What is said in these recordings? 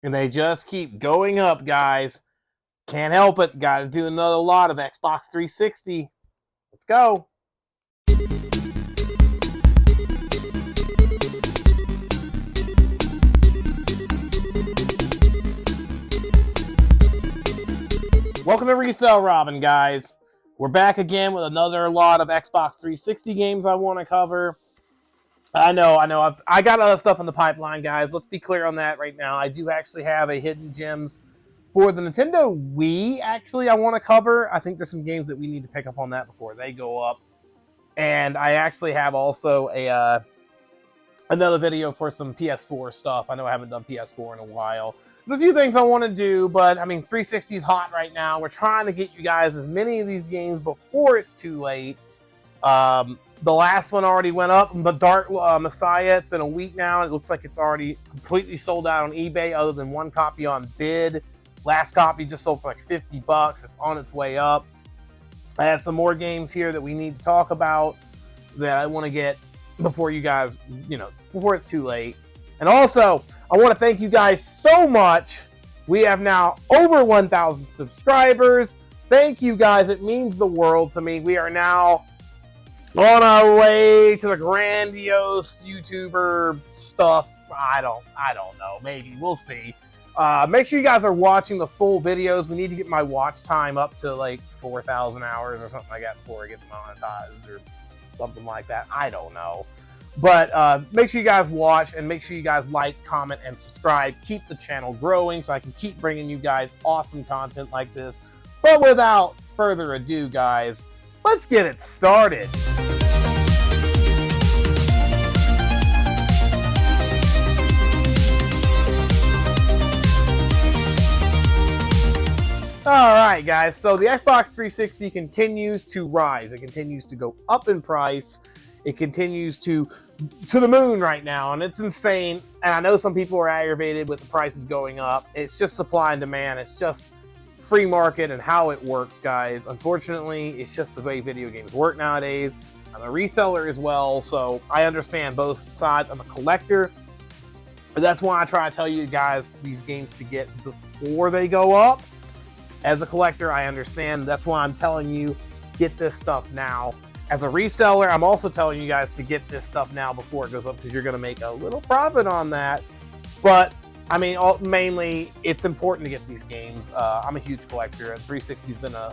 And they just keep going up, guys. Can't help it. Got to do another lot of Xbox 360. Let's go. Welcome to Resell Robin, guys. We're back again with another lot of Xbox 360 games I want to cover. I know. I got other stuff in the pipeline, guys. Let's be clear on that right now. I do actually have a hidden gems for the Nintendo Wii, actually, I want to cover. I think there's some games that we need to pick up on that before they go up. And I actually have also another video for some PS4 stuff. I know I haven't done PS4 in a while. There's a few things I want to do, but I mean, 360 is hot right now. We're trying to get you guys as many of these games before it's too late. The last one already went up, but Dark Messiah, it's been a week now. It looks like it's already completely sold out on eBay other than one copy on bid. Last copy just sold for like $50. It's on its way up. I have some more games here that we need to talk about that I want to get before you guys, before it's too late. And also, I want to thank you guys so much. We have now over 1,000 subscribers. Thank you guys. It means the world to me. We are now on our way to the grandiose YouTuber stuff. I don't know. Maybe. We'll see. Make sure you guys are watching the full videos. We need to get my watch time up to like 4,000 hours or something like that before it gets monetized or something like that. I don't know. But make sure you guys watch and make sure you guys like, comment, and subscribe. Keep the channel growing so I can keep bringing you guys awesome content like this. But without further ado, guys, let's get it started. Alright, guys, so the Xbox 360 continues to rise. It continues to go up in price. It continues to the moon right now, and it's insane. And I know some people are aggravated with the prices going up. It's just supply and demand. It's just free market and how it works, guys. Unfortunately, it's just the way video games work nowadays. I'm a reseller as well, so I understand both sides. I'm a collector. That's why I try to tell you guys these games to get before they go up. As a collector, I understand. That's why I'm telling you, get this stuff now. As a reseller, I'm also telling you guys to get this stuff now before it goes up because you're going to make a little profit on that. But, I mean, mainly, it's important to get these games. I'm a huge collector, and 360 has been a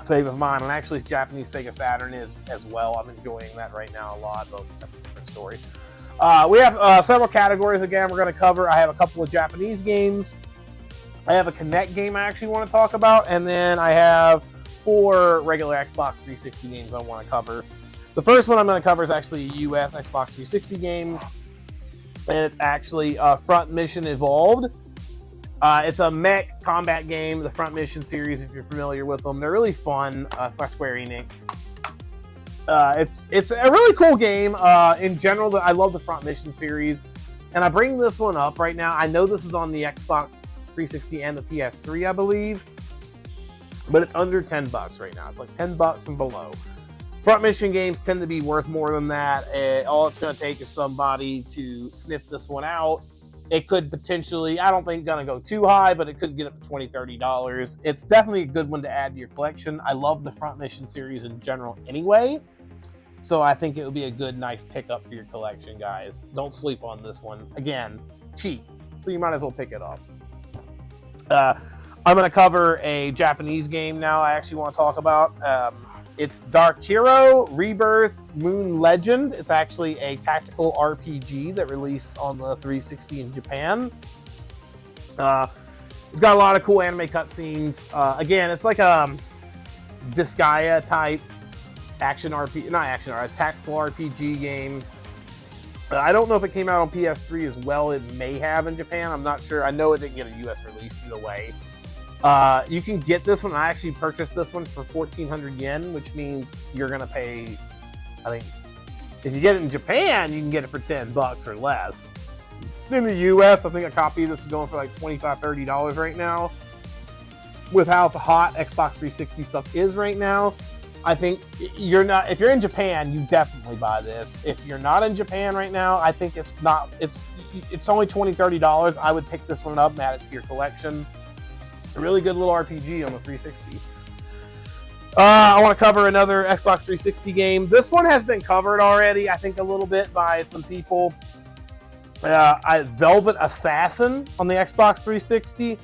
favorite of mine. And actually, Japanese Sega Saturn is as well. I'm enjoying that right now a lot, but that's a different story. We have several categories, again, we're going to cover. I have a couple of Japanese games. I have a Kinect game I actually want to talk about, and then I have 4 regular Xbox 360 games I want to cover. The first one I'm going to cover is actually a US Xbox 360 game, and it's actually Front Mission Evolved. It's a mech combat game, the Front Mission series, if you're familiar with them. They're really fun. It's by Square Enix. It's a really cool game. In general, I love the Front Mission series, and I bring this one up right now. I know this is on the Xbox 360 and the PS3, I believe, but it's under $10 right now. It's like $10 and below. Front Mission games tend to be worth more than that. All it's going to take is somebody to sniff this one out. It could potentially, I don't think going to go too high, but it could get up to $20, $30. It's definitely a good one to add to your collection. I love the Front Mission series in general anyway, so I think it would be a good, nice pickup for your collection, guys. Don't sleep on this one. Again, cheap, so you might as well pick it up. I'm going to cover a Japanese game now I actually want to talk about. It's Dark Hero Rebirth Moon Legend. It's actually a tactical RPG that released on the 360 in Japan. It's got a lot of cool anime cutscenes. Again, it's like a Disgaea type tactical RPG game. I don't know if it came out on PS3 as well. It may have in Japan. I'm not sure. I know it didn't get a US release either way. You can get this one. I actually purchased this one for 1,400 yen, which means you're going to pay, I think, if you get it in Japan, you can get it for $10 or less. In the US, I think a copy of this is going for like $25, $30 right now. With how hot Xbox 360 stuff is right now, I think you're not. If you're in Japan, you definitely buy this. If you're not in Japan right now, I think it's not. It's only $20-$30. I would pick this one up, add it to your collection. A really good little RPG on the 360. I want to cover another Xbox 360 game. This one has been covered already, I think, a little bit by some people. Velvet Assassin on the Xbox 360.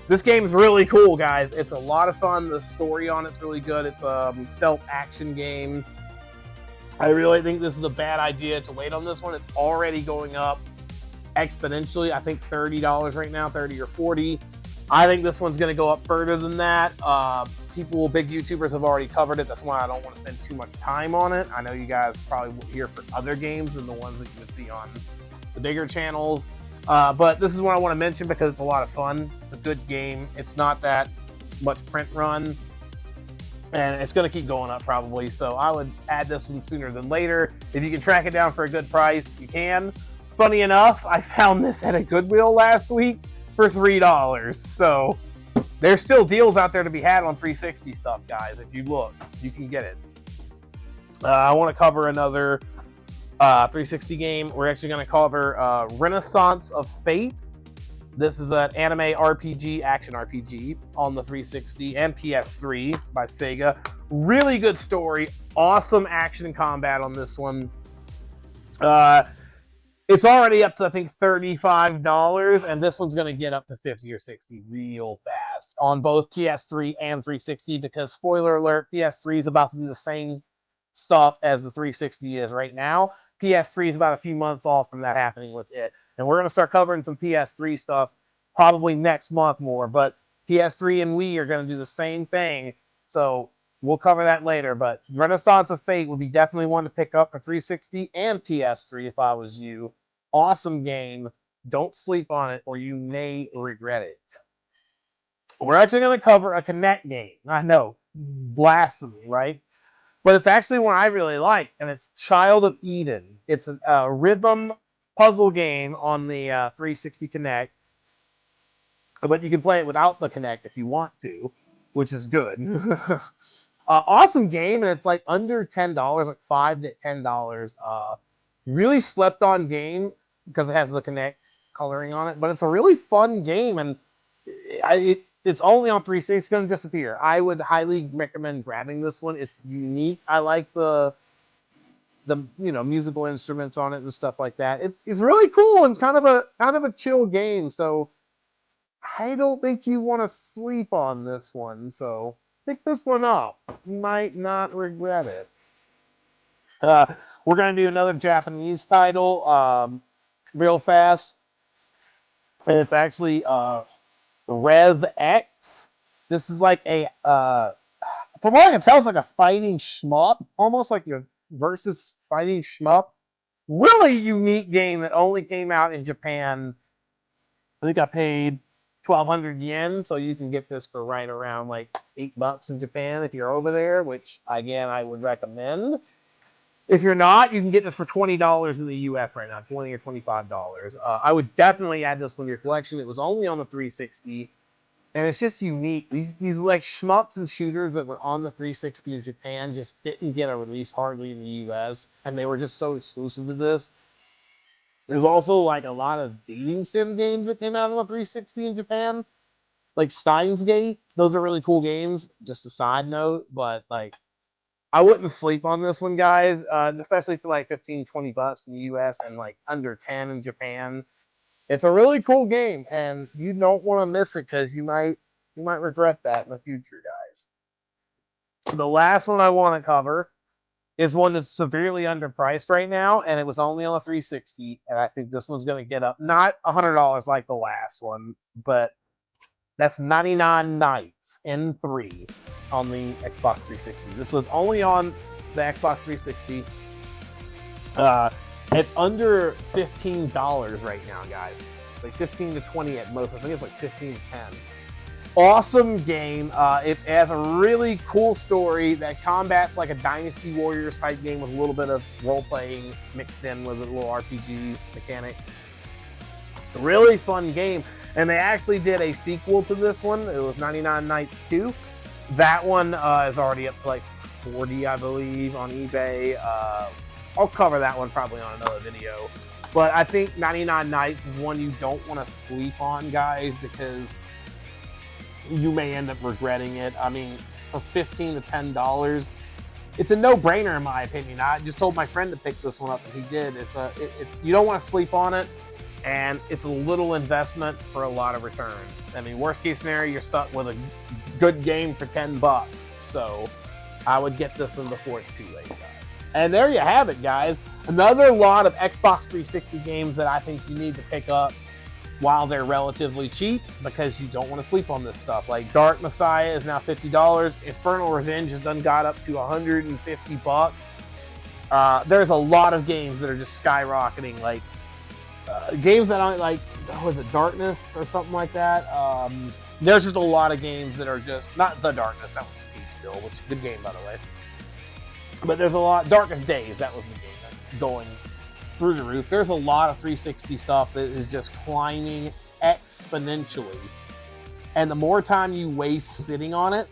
This game is really cool, guys. It's a lot of fun. The story on it's really good. It's a stealth action game. I really think this is a bad idea to wait on this one. It's already going up exponentially. I think $30 right now, 30 or 40. I think this one's going to go up further than that. Big YouTubers have already covered it. That's why I don't want to spend too much time on it. I know you guys probably will hear for other games than the ones that you can see on the bigger channels. But this is one I want to mention because it's a lot of fun. It's a good game. It's not that much print run. And it's going to keep going up probably. So I would add this one sooner than later. If you can track it down for a good price, you can. Funny enough, I found this at a Goodwill last week for $3. So there's still deals out there to be had on 360 stuff, guys. If you look, you can get it. I want to cover another 360 game. We're actually going to cover Renaissance of Fate. This is an anime RPG, action RPG on the 360 and PS3 by Sega. Really good story. Awesome action and combat on this one. It's already up to, I think, $35, and this one's going to get up to 50 or 60 real fast on both PS3 and 360 because, spoiler alert, PS3 is about to do the same stuff as the 360 is right now. PS3 is about a few months off from that happening with it. And we're going to start covering some PS3 stuff probably next month more. But PS3 and Wii are going to do the same thing. So we'll cover that later. But Renaissance of Fate would be definitely one to pick up for 360 and PS3 if I was you. Awesome game. Don't sleep on it or you may regret it. We're actually going to cover a Kinect game. I know. Blasphemy, right? But it's actually one I really like, and it's Child of Eden. It's a rhythm puzzle game on the 360 Kinect, but you can play it without the Kinect if you want to, which is good. Awesome game, and it's like under $10, like $5 to $10. Really slept on game because it has the Kinect coloring on it, but it's a really fun game, and it's only on 360. It's going to disappear. I would highly recommend grabbing this one. It's unique. I like the musical instruments on it and stuff like that. It's really cool and kind of a chill game. So I don't think you want to sleep on this one. So pick this one up. You might not regret it. We're going to do another Japanese title real fast. And it's actually Rev X. This is like a, from what I can tell, it's like a fighting shmup, almost like your versus fighting shmup. Really unique game that only came out in Japan. I think I paid 1,200 yen, so you can get this for right around like $8 in Japan if you're over there, which again I would recommend. If you're not, you can get this for $20 in the US right now, $20 or $25. I would definitely add this one to your collection. It was only on the 360, and it's just unique. These like shmups and shooters that were on the 360 in Japan just didn't get a release hardly in the US, and they were just so exclusive to this. There's also like a lot of dating sim games that came out on the 360 in Japan, like Steins Gate. Those are really cool games. Just a side note, but like, I wouldn't sleep on this one, guys, especially for like $15-$20 in the US and like under 10 in Japan. It's a really cool game, and you don't want to miss it because you might regret that in the future, guys. The last one I want to cover is one that's severely underpriced right now, and it was only on the 360, and I think this one's going to get up, not $100 like the last one, but that's 99 Nights N3 on the Xbox 360. This was only on the Xbox 360. It's under $15 right now, guys. Like 15 to 20 at most. I think it's like 15 to 10. Awesome game. It has a really cool story that combats like a Dynasty Warriors type game with a little bit of role-playing mixed in with a little RPG mechanics. Really fun game. And they actually did a sequel to this one. It was 99 Nights 2. That one is already up to like $40, I believe, on eBay. I'll cover that one probably on another video. But I think 99 Nights is one you don't want to sleep on, guys, because you may end up regretting it. I mean, for $15 to $10, it's a no-brainer in my opinion. I just told my friend to pick this one up, and he did. You don't want to sleep on it, and it's a little investment for a lot of return. I mean, worst case scenario, you're stuck with a good game for $10. So I would get this one before it's too late, guys. And there you have it, guys. Another lot of Xbox 360 games that I think you need to pick up while they're relatively cheap, because you don't want to sleep on this stuff. Like Dark Messiah is now $50. Infernal Revenge has done got up to $150. There's a lot of games that are just skyrocketing. Like games that aren't like, was it Darkness or something like that? There's just a lot of games that are just not The Darkness. That one's cheap still, which is a good game by the way. But there's a lot. Darkest Days, that was the game that's going through the roof. There's a lot of 360 stuff that is just climbing exponentially. And the more time you waste sitting on it,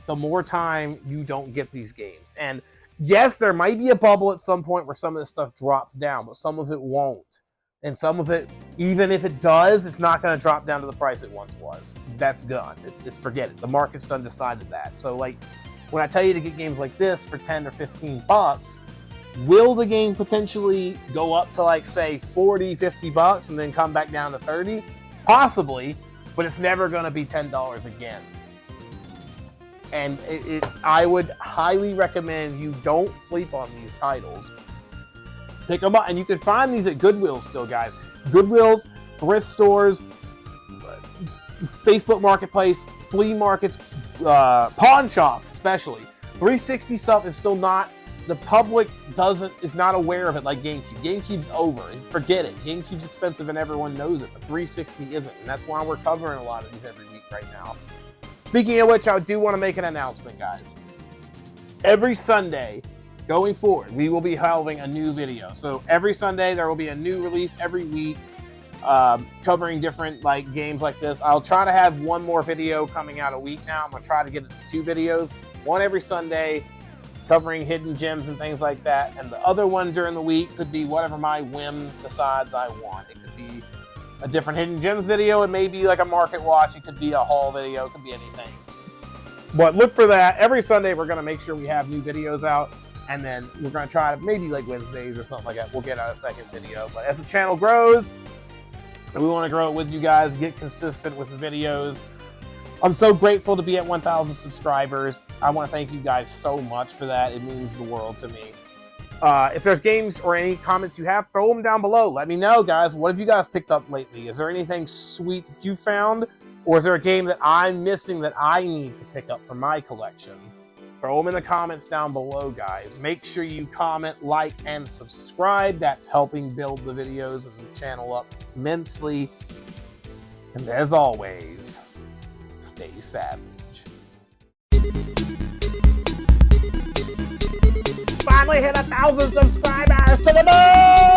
the more time you don't get these games. And yes, there might be a bubble at some point where some of this stuff drops down, but some of it won't. And some of it, even if it does, it's not going to drop down to the price it once was. That's gone. It's forget it. The market's done decided that. So like, when I tell you to get games like this for 10 or 15 bucks, will the game potentially go up to like say 40, 50 bucks and then come back down to 30? Possibly, but it's never going to be $10 again. And I would highly recommend you don't sleep on these titles. Pick them up, and you can find these at Goodwill still, guys. Goodwills, thrift stores, Facebook Marketplace, flea markets, pawn shops especially. 360 stuff is still not, the public is not aware of it like GameCube. GameCube's over. Forget it. GameCube's expensive and everyone knows it, but 360 isn't, and that's why we're covering a lot of these every week right now. Speaking of which, I do want to make an announcement, guys. Every Sunday going forward, we will be having a new video. So every Sunday there will be a new release every week, covering different like games like this. I'll try to have one more video coming out a week now. I'm gonna try to get it to 2 videos, one every Sunday, covering hidden gems and things like that, and the other one during the week could be whatever my whim decides I want. It could be a different hidden gems video, it may be like a market watch, it could be a haul video, it could be anything. But look for that. Every Sunday we're gonna make sure we have new videos out, and then we're gonna try to maybe like Wednesdays or something like that, we'll get out a second video. But as the channel grows, and we want to grow it with you guys, get consistent with the videos. I'm so grateful to be at 1,000 subscribers. I want to thank you guys so much for that. It means the world to me. If there's games or any comments you have, throw them down below. Let me know, guys. What have you guys picked up lately? Is there anything sweet that you found? Or is there a game that I'm missing that I need to pick up for my collection? Throw them in the comments down below, guys. Make sure you comment, like, and subscribe. That's helping build the videos and the channel up immensely. And as always, stay savage. Finally hit 1,000 subscribers to the moon!